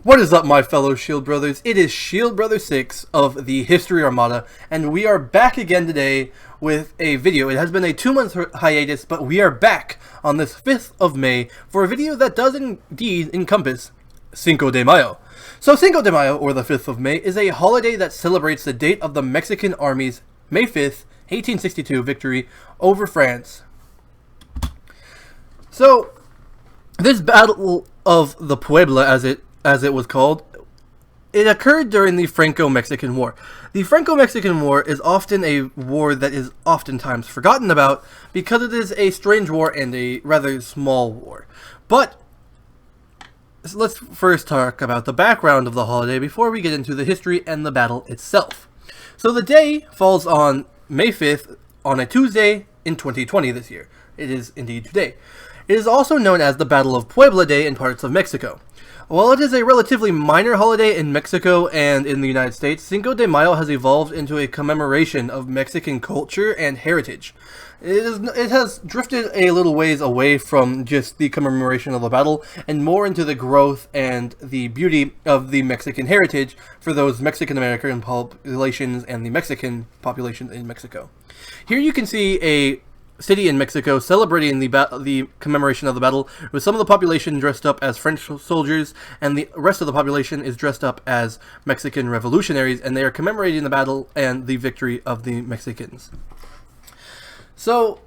What is up, my fellow Shield Brothers? It is Shield Brother 6 of the History Armada, and we are back again today with a video. It has been a 2-month hiatus, but we are back on this 5th of May for a video that does indeed encompass Cinco de Mayo. So Cinco de Mayo, or the 5th of May, is a holiday that celebrates the date of the Mexican Army's May 5th, 1862 victory over France. So, this Battle of the Puebla, as it was called, it occurred during the Franco-Mexican War. The Franco-Mexican War is often a war that is oftentimes forgotten about because it is a strange war and a rather small war. But let's first talk about the background of the holiday before we get into the history and the battle itself. So the day falls on May 5th on a Tuesday in 2020 this year. It is indeed today. It is also known as the Battle of Puebla Day in parts of Mexico. While it is a relatively minor holiday in Mexico and in the United States, Cinco de Mayo has evolved into a commemoration of Mexican culture and heritage. It has drifted a little ways away from just the commemoration of the battle and more into the growth and the beauty of the Mexican heritage for those Mexican American populations and the Mexican population in Mexico. Here you can see a city in Mexico celebrating the commemoration of the battle, with some of the population dressed up as French soldiers and the rest of the population is dressed up as Mexican revolutionaries, and they are commemorating the battle and the victory of the Mexicans. So,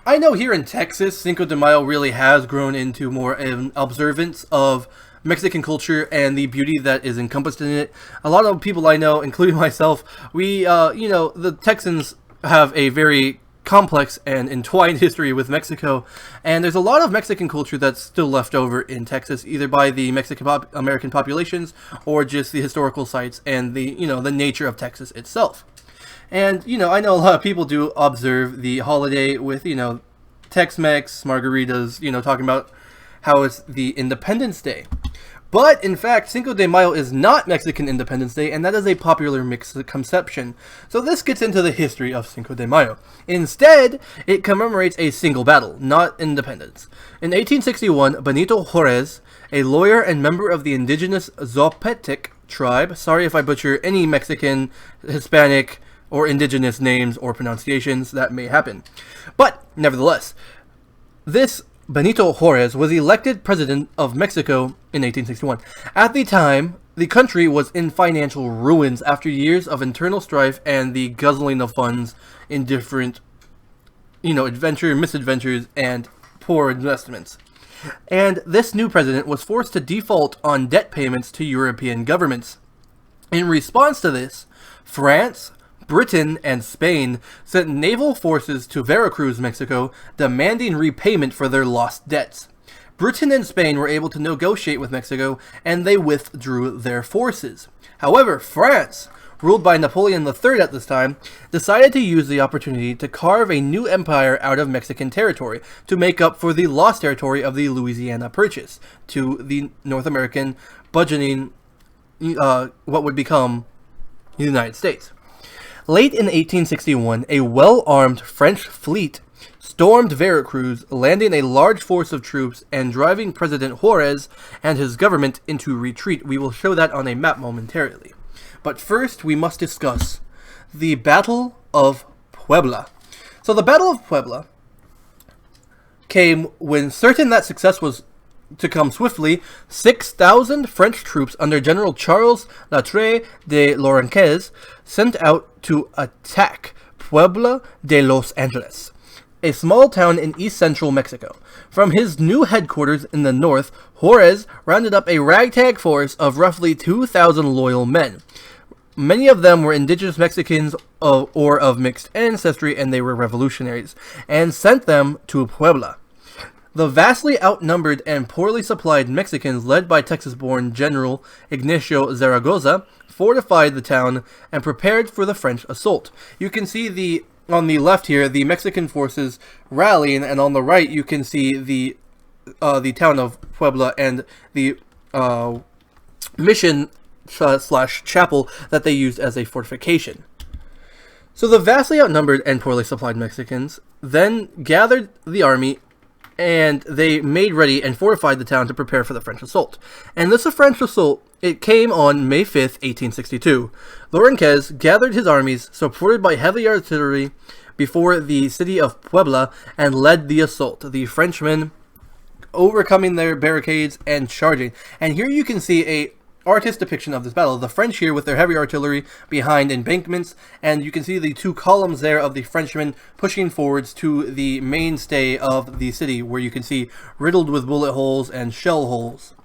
I know here in Texas, Cinco de Mayo really has grown into more an observance of Mexican culture and the beauty that is encompassed in it. A lot of people I know, including myself, the Texans have a very complex and entwined history with Mexico, and there's a lot of Mexican culture that's still left over in Texas, either by the Mexican American populations or just the historical sites and the nature of Texas itself. And I know a lot of people do observe the holiday with Tex-Mex, margaritas, talking about how it's the Independence Day. But, in fact, Cinco de Mayo is not Mexican Independence Day, and that is a popular misconception. So this gets into the history of Cinco de Mayo. Instead, it commemorates a single battle, not independence. In 1861, Benito Juarez, a lawyer and member of the indigenous Zapotec tribe, sorry if I butcher any Mexican, Hispanic, or indigenous names or pronunciations, that may happen. But, nevertheless, this Benito Juarez was elected president of Mexico in 1861. At the time, the country was in financial ruins after years of internal strife and the guzzling of funds in different, misadventures, and poor investments. And this new president was forced to default on debt payments to European governments. In response to this, France, Britain, and Spain sent naval forces to Veracruz, Mexico, demanding repayment for their lost debts. Britain and Spain were able to negotiate with Mexico, and they withdrew their forces. However, France, ruled by Napoleon III at this time, decided to use the opportunity to carve a new empire out of Mexican territory to make up for the lost territory of the Louisiana Purchase to the North American budgeting what would become the United States. Late in 1861, a well-armed French fleet stormed Veracruz, landing a large force of troops and driving President Juarez and his government into retreat. We will show that on a map momentarily. But first, we must discuss the Battle of Puebla. So the Battle of Puebla came when certain that success was to come swiftly. 6,000 French troops under General Charles Lattre de Lorrainquez sent out to attack Puebla de Los Angeles, a small town in east-central Mexico. From his new headquarters in the north, Juarez rounded up a ragtag force of roughly 2,000 loyal men. Many of them were indigenous Mexicans or of mixed ancestry, and they were revolutionaries, and sent them to Puebla. The vastly outnumbered and poorly supplied Mexicans, led by Texas-born General Ignacio Zaragoza, fortified the town and prepared for the French assault. You can see on the left here, the Mexican forces rallying, and on the right you can see the town of Puebla and the mission slash chapel that they used as a fortification. So the vastly outnumbered and poorly supplied Mexicans then gathered the army and they made ready and fortified the town to prepare for the French assault. And this French assault, it came on May 5th, 1862. Lorenzquez gathered his armies, supported by heavy artillery, before the city of Puebla and led the assault. The Frenchmen overcoming their barricades and charging. And here you can see a artist depiction of this battle. The French here with their heavy artillery behind embankments, and you can see the two columns there of the Frenchmen pushing forwards to the mainstay of the city, where you can see riddled with bullet holes and shell holes.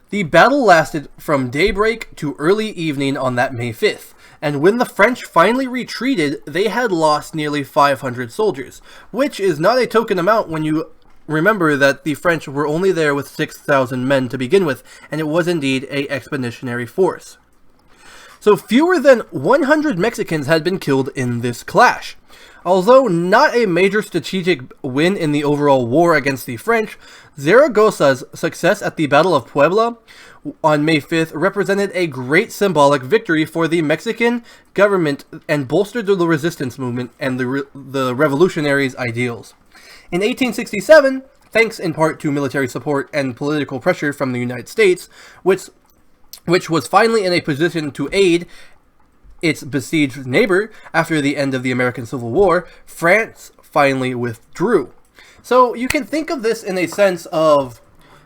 The battle lasted from daybreak to early evening on that May 5th, and when the French finally retreated, they had lost nearly 500 soldiers, which is not a token amount when you remember that the French were only there with 6,000 men to begin with, and it was indeed an expeditionary force. So fewer than 100 Mexicans had been killed in this clash. Although not a major strategic win in the overall war against the French, Zaragozas' success at the Battle of Puebla on May 5th represented a great symbolic victory for the Mexican government and bolstered the resistance movement and the revolutionaries' ideals. In 1867, thanks in part to military support and political pressure from the United States, which was finally in a position to aid its besieged neighbor after the end of the American Civil War, France finally withdrew. So you can think of this in a sense of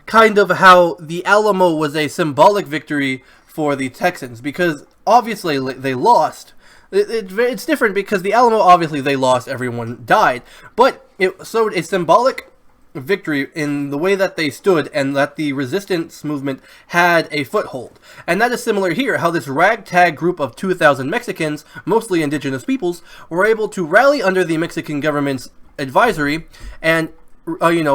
kind of how the Alamo was a symbolic victory for the Texans, because obviously they lost. It's different because the Alamo, obviously they lost, everyone died, but it showed a symbolic victory in the way that they stood and that the resistance movement had a foothold. And that is similar here, how this ragtag group of 2,000 Mexicans, mostly indigenous peoples, were able to rally under the Mexican government's advisory and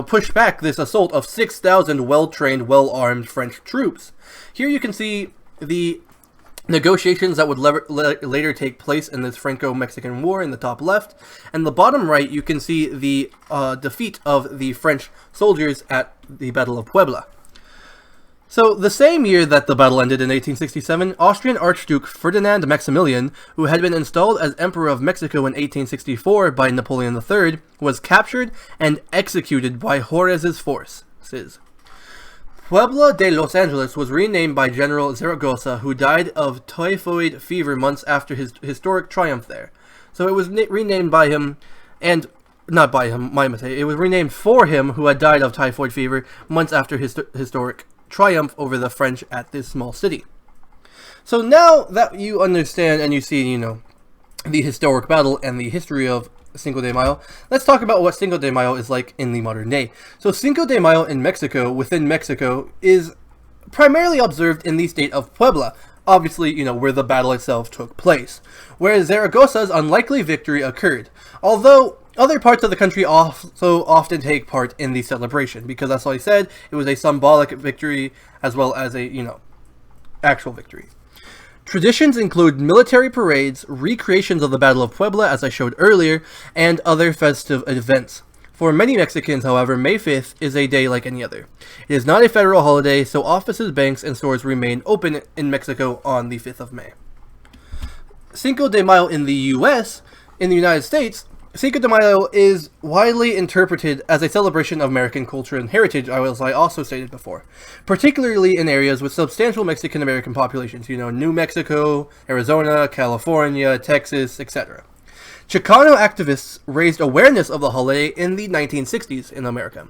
push back this assault of 6,000 well-trained, well-armed French troops. Here you can see the negotiations that would later take place in this Franco-Mexican War in the top left, and the bottom right you can see the defeat of the French soldiers at the Battle of Puebla. So the same year that the battle ended in 1867, Austrian Archduke Ferdinand Maximilian, who had been installed as Emperor of Mexico in 1864 by Napoleon III, was captured and executed by Juarez's forces. Puebla de Los Angeles was renamed by General Zaragoza, who died of typhoid fever months after his historic triumph there. So it was renamed by him, and not by him, my mistake. It was renamed for him, who had died of typhoid fever months after his historic triumph over the French at this small city. So now that you understand and you see, the historic battle and the history of Cinco de Mayo, let's talk about what Cinco de Mayo is like in the modern day. So Cinco de Mayo in Mexico, within Mexico, is primarily observed in the state of Puebla, obviously, where the battle itself took place, whereas Zaragoza's unlikely victory occurred, although other parts of the country also often take part in the celebration, because as I said, it was a symbolic victory as well as a, actual victory. Traditions include military parades, recreations of the Battle of Puebla, as I showed earlier, and other festive events. For many Mexicans, however, May 5th is a day like any other. It is not a federal holiday, so offices, banks, and stores remain open in Mexico on the 5th of May. Cinco de Mayo in the U.S., in the United States, Cinco de Mayo is widely interpreted as a celebration of American culture and heritage, as I also stated before, particularly in areas with substantial Mexican-American populations, New Mexico, Arizona, California, Texas, etc. Chicano activists raised awareness of the holiday in the 1960s in America,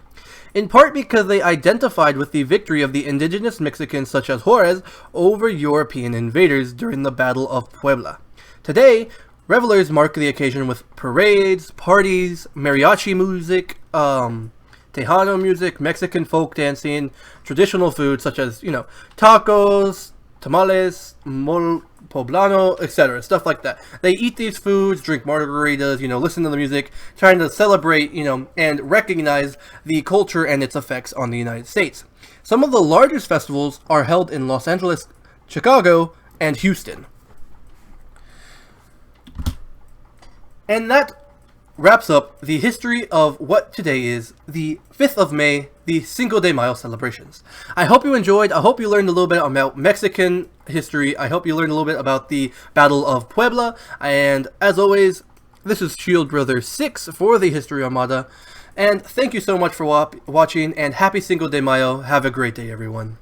in part because they identified with the victory of the indigenous Mexicans such as Juarez over European invaders during the Battle of Puebla. Today, revelers mark the occasion with parades, parties, mariachi music, Tejano music, Mexican folk dancing, traditional food such as, tacos, tamales, mole poblano, etc., stuff like that. They eat these foods, drink margaritas, listen to the music, trying to celebrate, and recognize the culture and its effects on the United States. Some of the largest festivals are held in Los Angeles, Chicago, and Houston. And that wraps up the history of what today is the 5th of May, the Cinco de Mayo celebrations. I hope you enjoyed. I hope you learned a little bit about Mexican history. I hope you learned a little bit about the Battle of Puebla. And as always, this is Shield Brothers 6 for the History Armada. And thank you so much for watching, and happy Cinco de Mayo. Have a great day, everyone.